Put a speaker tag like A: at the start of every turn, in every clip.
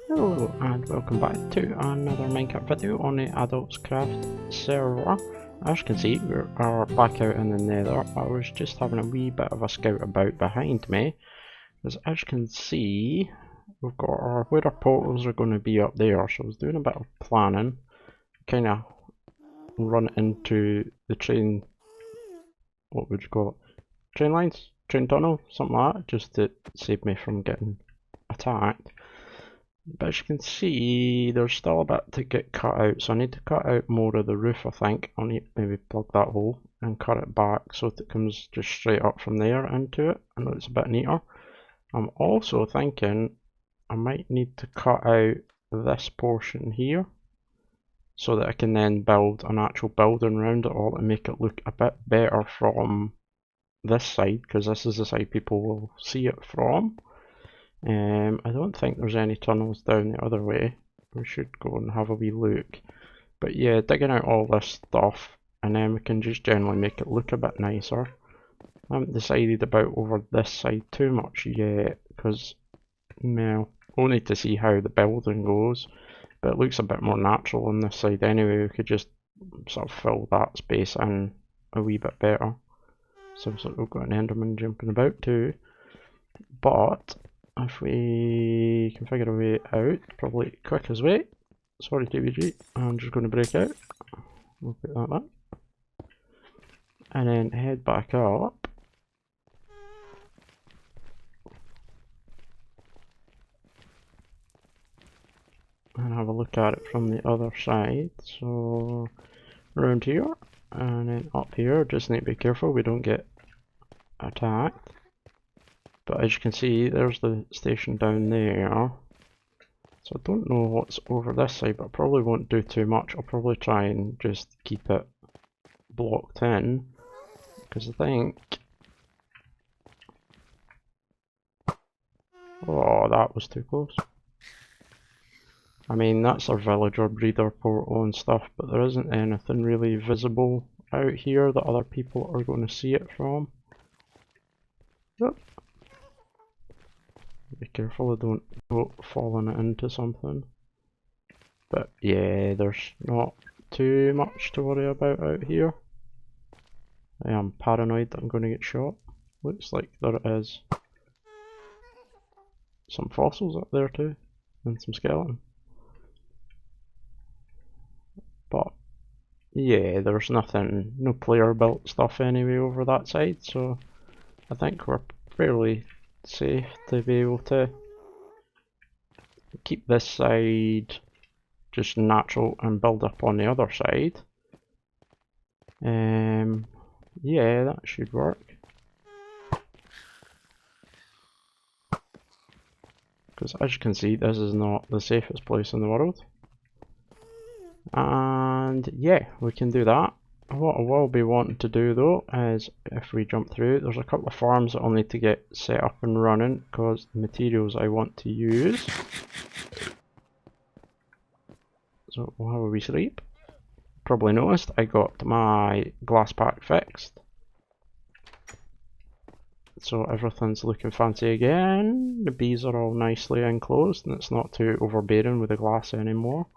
A: Hello and welcome back to another Minecraft video on the Adults Craft server. As you can see, we are back out in the nether. I was just having a wee bit of a scout about behind me. As you can see, we've got where our portals are going to be up there. So I was doing a bit of planning, kind of run into the train, what would you call it? Train lines? Train tunnel? Something like that, just to save me from getting attacked. But as you can see, there's still a bit to get cut out, so I need to cut out more of the roof, I think. I'll need to maybe plug that hole and cut it back so that it comes just straight up from there into it, and it's a bit neater. I'm also thinking I might need to cut out this portion here, so that I can then build an actual building around it all and make it look a bit better from this side, because this is the side people will see it from. I don't think there's any tunnels down the other way. We should go and have a wee look. But yeah, digging out all this stuff, and then we can just generally make it look a bit nicer. I haven't decided about over this side too much yet, because, well, we'll need to see how the building goes. But it looks a bit more natural on this side anyway. We could just sort of fill that space in a wee bit better. So we've got an enderman jumping about too. But if we can figure a way out, probably quickest way. Sorry TBG, I'm just going to break out. We'll put that back. And then head back up. And have a look at it from the other side. So around here, and then up here, just need to be careful we don't get attacked. But as you can see, there's the station down there. So I don't know what's over this side, but I probably won't do too much. I'll probably try and just keep it blocked in, because I think... Oh, that was too close. I mean, that's our villager breeder portal and stuff, but there isn't anything really visible out here that other people are going to see it from. Yep. Be careful I don't go falling into something. But yeah, there's not too much to worry about out here. I am paranoid that I'm going to get shot. Looks like there is some fossils up there too, and some skeleton. But yeah, there's nothing, no player built stuff anyway over that side, so I think we're fairly safe to be able to keep this side just natural and build up on the other side. Yeah, that should work. Because as you can see, this is not the safest place in the world. And yeah, we can do that. What I will be wanting to do though is, if we jump through, there's a couple of farms that I'll need to get set up and running, because the materials I want to use. So we'll have a wee sleep. Probably noticed I got my glass pack fixed. So everything's looking fancy again. The bees are all nicely enclosed and it's not too overbearing with the glass anymore.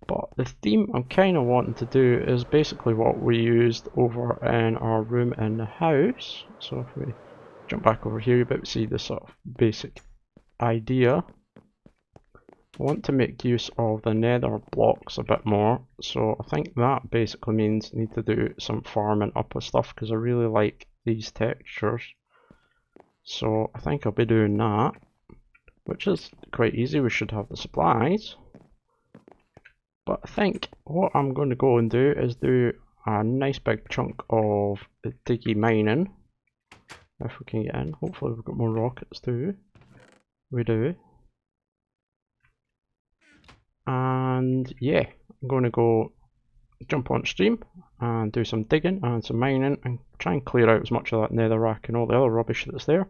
A: But the theme I'm kind of wanting to do is basically what we used over in our room in the house. So if we jump back over here, you better see the sort of basic idea. I want to make use of the nether blocks a bit more, so I think that basically means I need to do some farming up with stuff, because I really like these textures. So I think I'll be doing that, which is quite easy. We should have the supplies. But I think what I'm going to go and do is do a nice big chunk of diggy mining, if we can get in. Hopefully we've got more rockets too. We do. And yeah, I'm going to go jump on stream and do some digging and some mining and try and clear out as much of that netherrack and all the other rubbish that's there.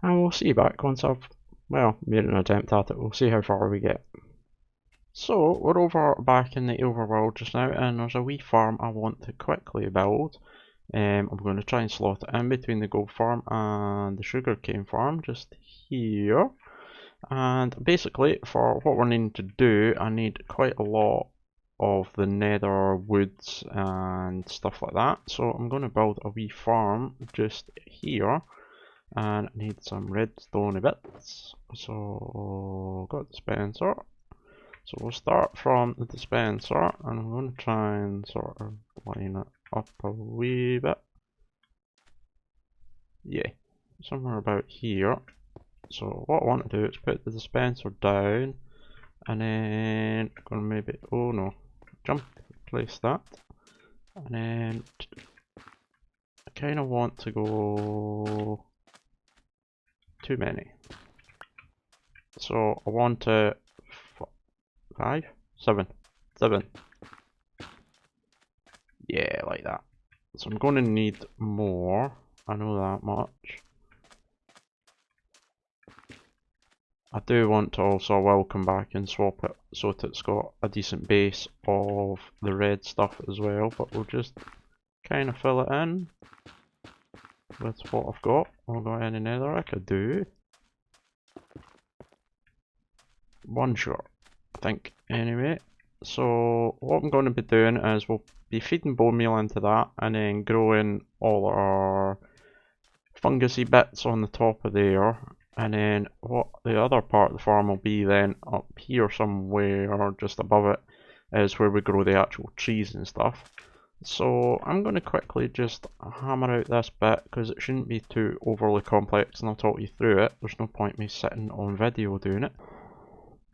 A: And we'll see you back once I've, well, made an attempt at it. We'll see how far we get. So we're over back in the overworld just now, and there's a wee farm I want to quickly build. I'm going to try and slot it in between the gold farm and the sugarcane farm just here. And basically, for what we're needing to do, I need quite a lot of the nether woods and stuff like that. So I'm going to build a wee farm just here, and I need some redstone bits. So got the dispenser. So we'll start from the dispenser, and I'm going to try and sort of line it up a wee bit. Yeah, somewhere about here. So what I want to do is put the dispenser down, and then I'm gonna maybe, oh no, jump, place that, and then I kind of want to go too many. So I want to 5, 7, 7. Yeah, like that. So I'm going to need more. I know that much. I do want to also, I will come back and swap it so that it's got a decent base of the red stuff as well, but we'll just kind of fill it in with what I've got. I've got any nether I could do. One shot, I think, anyway. So what I'm going to be doing is we'll be feeding bone meal into that, and then growing all our fungusy bits on the top of there. And then what the other part of the farm will be then up here somewhere, or just above it, is where we grow the actual trees and stuff. So I'm going to quickly just hammer out this bit because it shouldn't be too overly complex, and I'll talk you through it. There's no point me sitting on video doing it.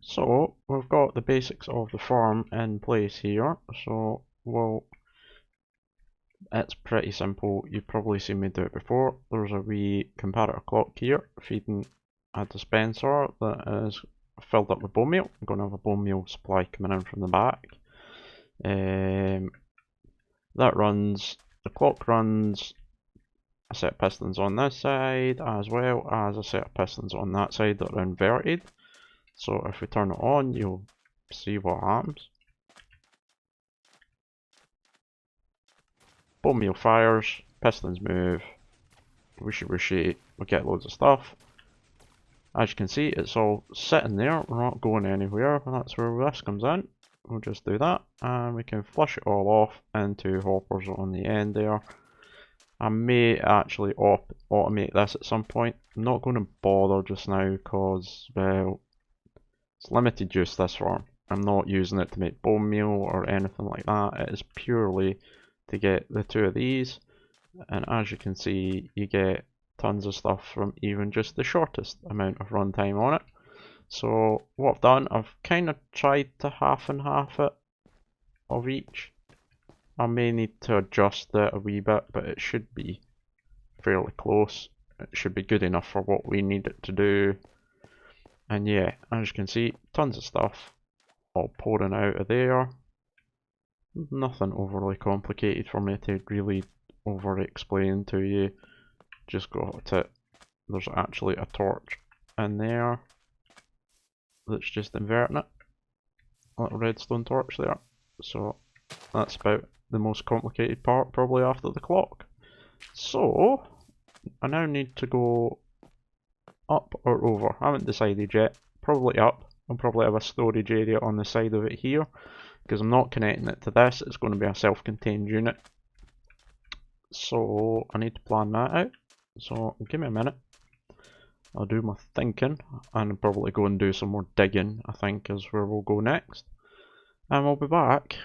A: So we've got the basics of the farm in place here. So it's pretty simple. You've probably seen me do it before. There's a wee comparator clock here feeding a dispenser that is filled up with bone meal. I'm going to have a bone meal supply coming in from the back. That runs, the clock runs a set of pistons on this side as well as a set of pistons on that side that are inverted. So if we turn it on, you'll see what happens. Bone meal fires, pistons move, wishy wishy, we get loads of stuff. As you can see, it's all sitting there, we're not going anywhere, and that's where this comes in. We'll just do that, and we can flush it all off into hoppers on the end there. I may actually automate this at some point. I'm not going to bother just now because, well, it's limited use this farm. I'm not using it to make bone meal or anything like that. It is purely to get the two of these, and as you can see, you get tons of stuff from even just the shortest amount of runtime on it. So what I've done, I've kind of tried to half and half it of each. I may need to adjust it a wee bit, but it should be fairly close. It should be good enough for what we need it to do. And yeah, as you can see, tons of stuff all pouring out of there. Nothing overly complicated for me to really over explain to you. Just got it. There's actually a torch in there that's just inverting it. A little redstone torch there. So that's about the most complicated part, probably after the clock. So I now need to go up or over. I haven't decided yet. Probably up. I'll probably have a storage area on the side of it here, because I'm not connecting it to this. It's going to be a self-contained unit. So I need to plan that out. So give me a minute. I'll do my thinking and probably go and do some more digging, I think is where we'll go next. And we'll be back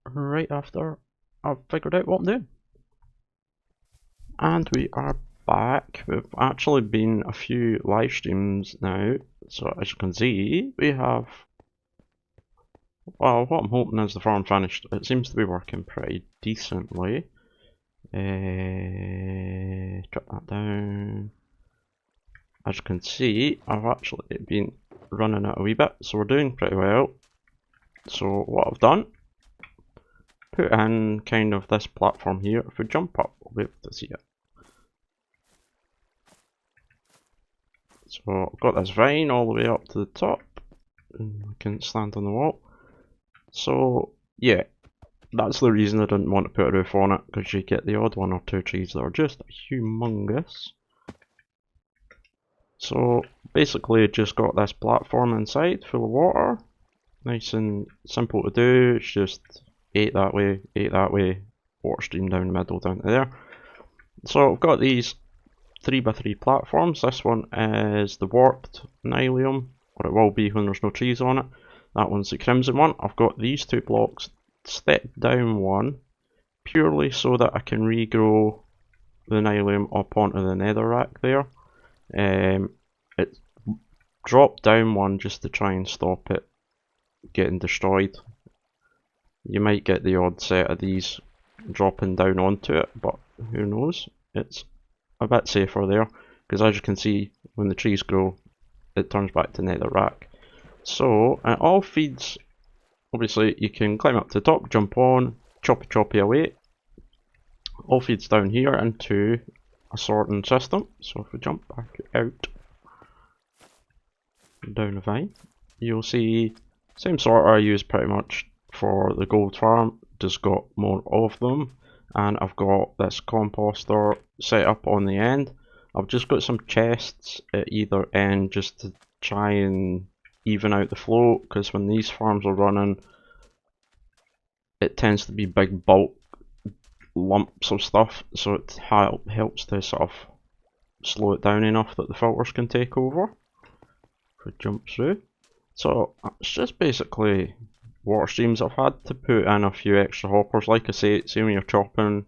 A: right after I've figured out what I'm doing. And we are back. We've actually been a few live streams now, so as you can see, we have, well, what I'm hoping is the farm finished. It seems to be working pretty decently. Drop that down. As you can see, I've actually been running it a wee bit, so we're doing pretty well. So what I've done, put in kind of this platform here. If we jump up, we'll be able to see it. So I've got this vine all the way up to the top, and we can stand on the wall. So yeah, that's the reason I didn't want to put a roof on it, because you get the odd one or two trees that are just humongous. So basically just got this platform inside full of water. Nice and simple to do. It's just 8 that way, 8 that way, water stream down the middle down to there. So I've got these 3x3 platforms. This one is the warped nylium, or it will be when there's no trees on it. That one's the crimson one. I've got these 2 blocks, step down one, purely so that I can regrow the nylium up onto the nether rack there. It dropped down one just to try and stop it getting destroyed. You might get the odd set of these dropping down onto it, but who knows. It's a bit safer there, because as you can see, when the trees grow, it turns back to nether rack. So it all feeds, obviously you can climb up to the top, jump on, choppy away. All feeds down here into a sorting system. So if we jump back out, down the vine, you'll see same sorter I use pretty much for the gold farm, just got more of them. And I've got this composter set up on the end. I've just got some chests at either end just to try and even out the flow, because when these farms are running, it tends to be big bulk lumps of stuff, so it helps to sort of slow it down enough that the filters can take over. If we jump through. So it's just basically water streams. I've had to put in a few extra hoppers. Like I say, when you're chopping,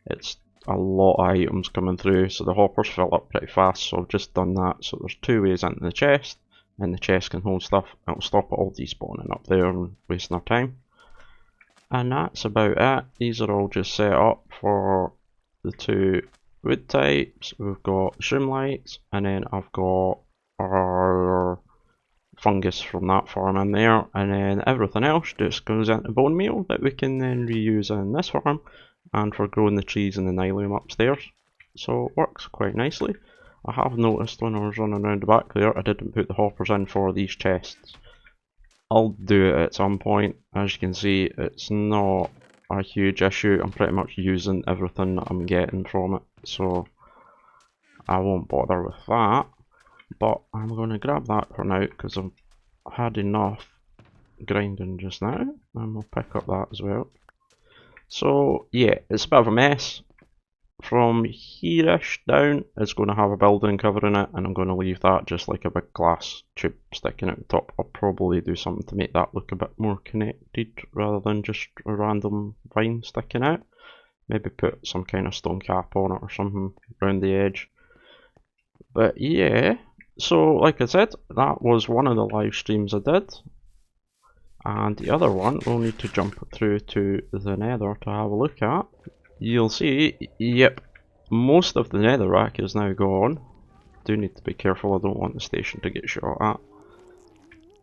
A: it's a lot of items coming through, so the hoppers fill up pretty fast, so I've just done that. So there's 2 ways into the chest, and the chest can hold stuff. It'll stop it all despawning up there and wasting our time. And that's about it. These are all just set up for the 2 wood types. We've got shroom lights, and then I've got our fungus from that farm in there, and then everything else just goes into bone meal that we can then reuse in this farm and for growing the trees and the nylium upstairs. So it works quite nicely. I have noticed when I was running around the back there, I didn't put the hoppers in for these chests. I'll do it at some point. As you can see, it's not a huge issue. I'm pretty much using everything that I'm getting from it, so I won't bother with that. But I'm going to grab that for now because I've had enough grinding just now, and we'll pick up that as well. So yeah, it's a bit of a mess. From here-ish down, it's going to have a building covering it, and I'm going to leave that just like a big glass tube sticking out the top. I'll probably do something to make that look a bit more connected rather than just a random vine sticking out. Maybe put some kind of stone cap on it or something around the edge. But yeah, so like I said, that was one of the live streams I did. And the other one we'll need to jump through to the nether to have a look at. You'll see, yep, most of the nether rack is now gone. Do need to be careful, I don't want the station to get shot at.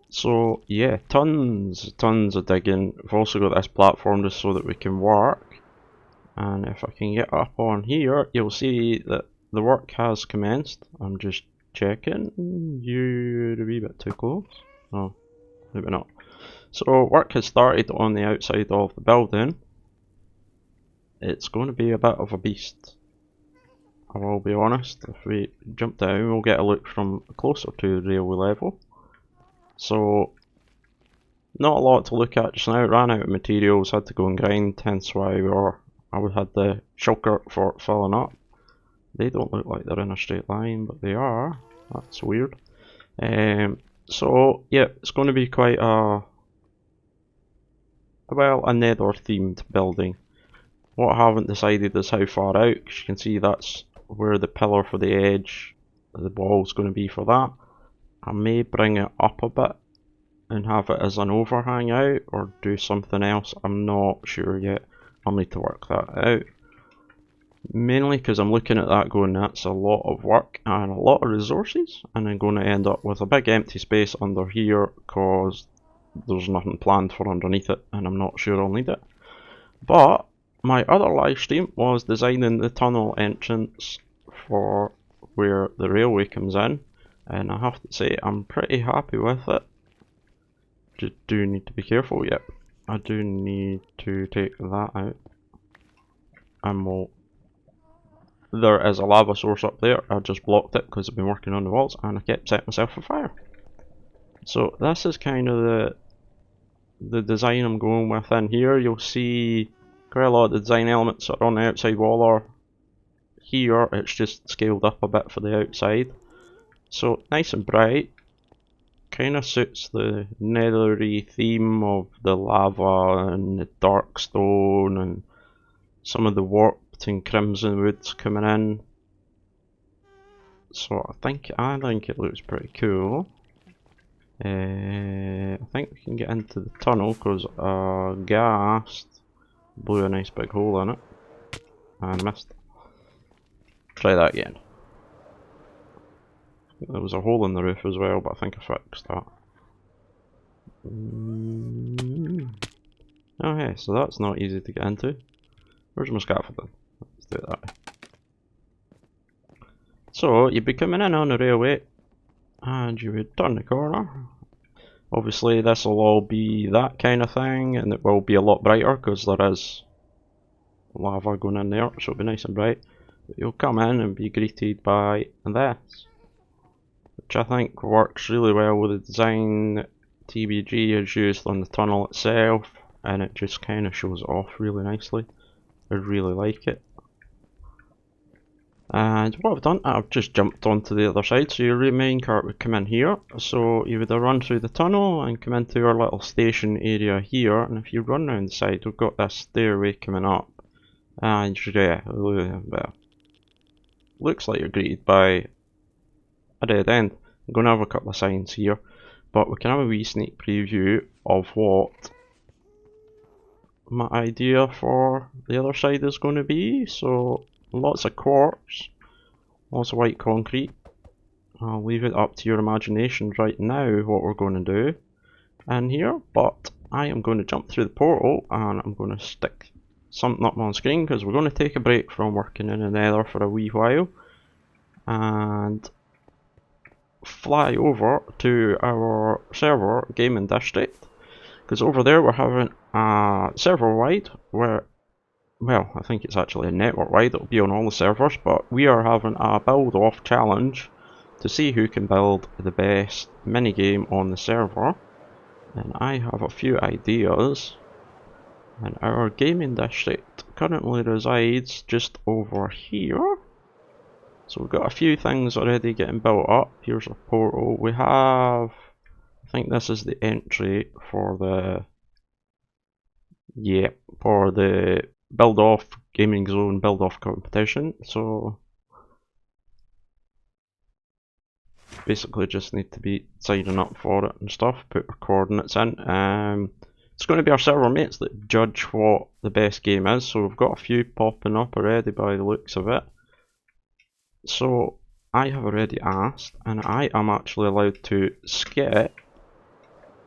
A: So yeah, tons of digging. We've also got this platform just so that we can work. And if I can get up on here, you'll see that the work has commenced. I'm just checking. You're a wee bit too close. No, maybe not. So work has started on the outside of the building. It's going to be a bit of a beast, I will be honest. If we jump down, we'll get a look from closer to railway level. So not a lot to look at just now. Ran out of materials, had to go and grind, hence why I had the shulker for filling up. They don't look like they're in a straight line, but they are. That's weird. So yeah, it's going to be quite a nether themed building. What I haven't decided is how far out, because you can see that's where the pillar for the edge of the wall is going to be for that. I may bring it up a bit and have it as an overhang out, or do something else. I'm not sure yet. I'll need to work that out. Mainly because I'm looking at that going, that's a lot of work and a lot of resources, and I'm going to end up with a big empty space under here because there's nothing planned for underneath it, and I'm not sure I'll need it. But my other live stream was designing the tunnel entrance for where the railway comes in, and I have to say I'm pretty happy with it. Just do need to be careful. Yep, I do need to take that out, and we'll there is a lava source up there. I just blocked it because I've been working on the walls and I kept setting myself on fire. So this is kind of the design I'm going with in here. You'll see quite a lot of the design elements that are on the outside wall are here. It's just scaled up a bit for the outside. So nice and bright. Kind of suits the nethery theme of the lava and the dark stone and some of the warped and crimson woods coming in. So I think it looks pretty cool. I think we can get into the tunnel because ghast blew a nice big hole in it and missed. Try that again. There was a hole in the roof as well, but I think I fixed that. Okay, so that's not easy to get into. Where's my scaffolding? Let's do it that way. So you'd be coming in on the railway and you would turn the corner. Obviously this will all be that kind of thing, and it will be a lot brighter because there is lava going in there, so it'll be nice and bright. But you'll come in and be greeted by this, which I think works really well with the design TBG is used on the tunnel itself, and it just kind of shows it off really nicely. I really like it. And what I've done, I've just jumped onto the other side, so your main cart would come in here. So you would run through the tunnel and come into your little station area here, and if you run around the side, we've got this stairway coming up. And yeah, well, looks like you're greeted by a dead end. I'm going to have a couple of signs here, but we can have a wee sneak preview of what my idea for the other side is going to be. So lots of quartz, lots of white concrete. I'll leave it up to your imagination right now what we're going to do in here, but I am going to jump through the portal and I'm going to stick something up on screen because we're going to take a break from working in the nether for a wee while and fly over to our server gaming district, because over there we're having a server wide where, well, I think it's actually a network wide, it'll be on all the servers, but we are having a build off challenge to see who can build the best minigame on the server. And I have a few ideas, and our gaming district currently resides just over here. So we've got a few things already getting built up. Here's a portal. We have, I think this is the entry for the, yeah, for the build off gaming zone build off competition. So basically just need to be signing up for it and stuff, put our coordinates in. It's going to be our server mates that judge what the best game is, so we've got a few popping up already by the looks of it. So I have already asked, and I am actually allowed to skip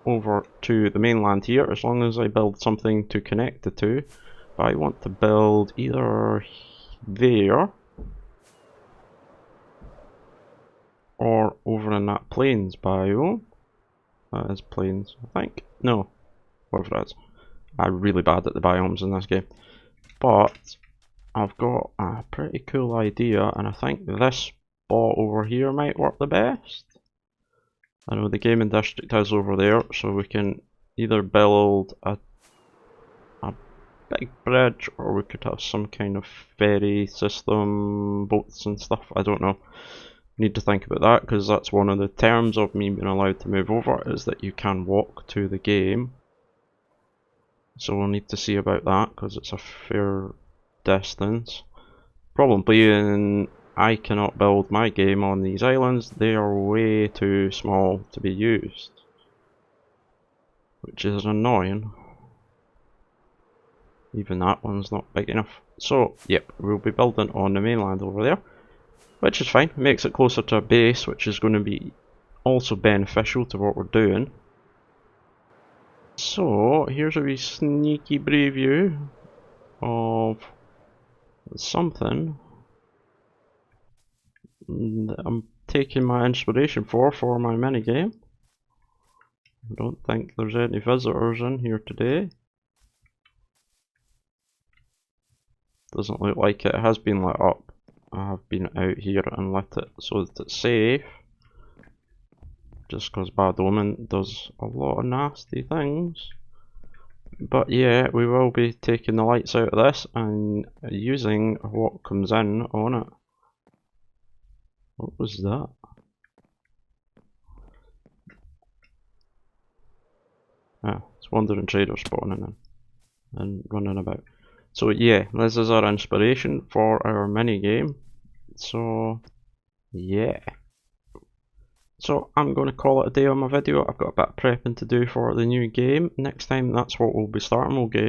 A: over to the mainland here as long as I build something to connect the two. But I want to build either there or over in that plains biome. That is plains, I think. No, whatever it is. I'm really bad at the biomes in this game. But I've got a pretty cool idea, and I think this spot over here might work the best. I know the gaming district is over there, so we can either build a big bridge, or we could have some kind of ferry system, boats and stuff, I don't know. Need to think about that, because that's one of the terms of me being allowed to move over, is that you can walk to the game. So we'll need to see about that, because it's a fair distance. Problem being, I cannot build my game on these islands, they are way too small to be used, which is annoying. Even that one's not big enough. So yep, we'll be building on the mainland over there, which is fine. It makes it closer to a base, which is going to be also beneficial to what we're doing. So here's a wee sneaky preview of something that I'm taking my inspiration for my minigame. I don't think there's any visitors in here today. Doesn't look like it. It has been lit up. I've been out here and let it so that it's safe. Just because Bad Omen does a lot of nasty things. But yeah, we will be taking the lights out of this and using what comes in on it. What was that? Ah, it's wandering trader spawning in and running about. So yeah, this is our inspiration for our mini game. So yeah. So I'm going to call it a day on my video. I've got a bit of prepping to do for the new game. Next time that's what we'll be starting. We'll get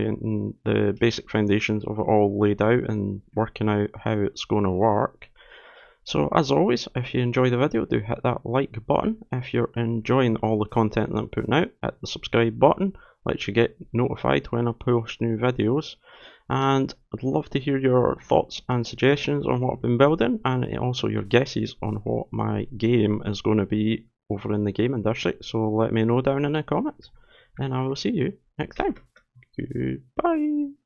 A: the basic foundations of it all laid out and working out how it's going to work. So as always, if you enjoy the video, do hit that like button. If you're enjoying all the content that I'm putting out, hit the subscribe button. Lets you get notified when I post new videos. And I'd love to hear your thoughts and suggestions on what I've been building, and also your guesses on what my game is going to be over in the gaming district. So let me know down in the comments, and I will see you next time. Goodbye.